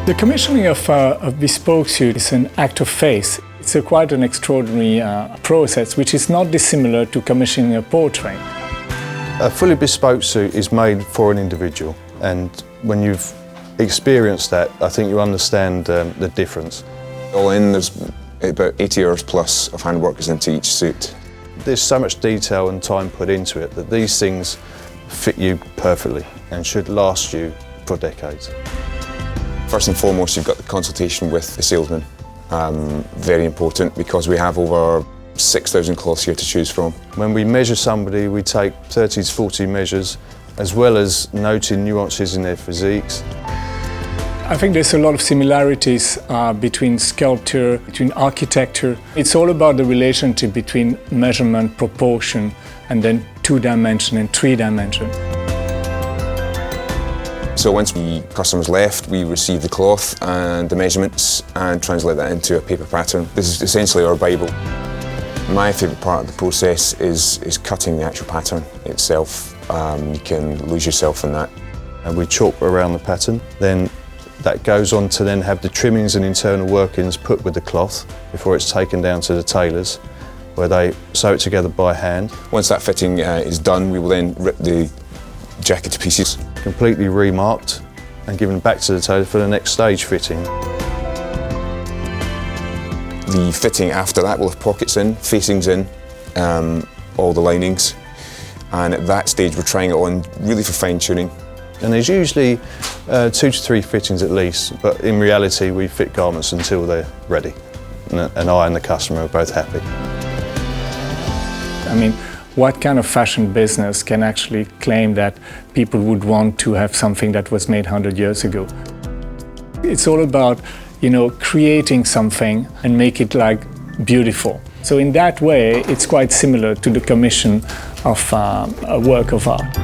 The commissioning of a bespoke suit is an act of faith. It's quite an extraordinary process, which is not dissimilar to commissioning a portrait. A fully bespoke suit is made for an individual, and when you've experienced that, I think you understand the difference. All in, there's about 80 hours plus of handwork goes into each suit. There's so much detail and time put into it that these things fit you perfectly and should last you for decades. First and foremost, you've got the consultation with the salesman. Very important because we have over 6,000 cloths here to choose from. When we measure somebody, we take 30 to 40 measures, as well as noting nuances in their physiques. I think there's a lot of similarities between sculpture, between architecture. It's all about the relationship between measurement, proportion, and then 2-dimension and 3-dimension. So once the customer's left, we receive the cloth and the measurements and translate that into a paper pattern. This is essentially our Bible. My favourite part of the process is cutting the actual pattern itself. You can lose yourself in that. And we chalk around the pattern, then that goes on to then have the trimmings and internal workings put with the cloth before it's taken down to the tailors, where they sew it together by hand. Once that fitting is done, we will then rip the jacket to pieces. Completely remarked and given back to the tailor for the next stage fitting. The fitting after that will have pockets in, facings in, all the linings, and at that stage we're trying it on really for fine-tuning. And there's usually 2 to 3 fittings at least, but in reality we fit garments until they're ready, and I and the customer are both happy. I mean, what kind of fashion business can actually claim that people would want to have something that was made 100 years ago? It's all about, creating something and make it beautiful. So in that way, it's quite similar to the commission of a work of art.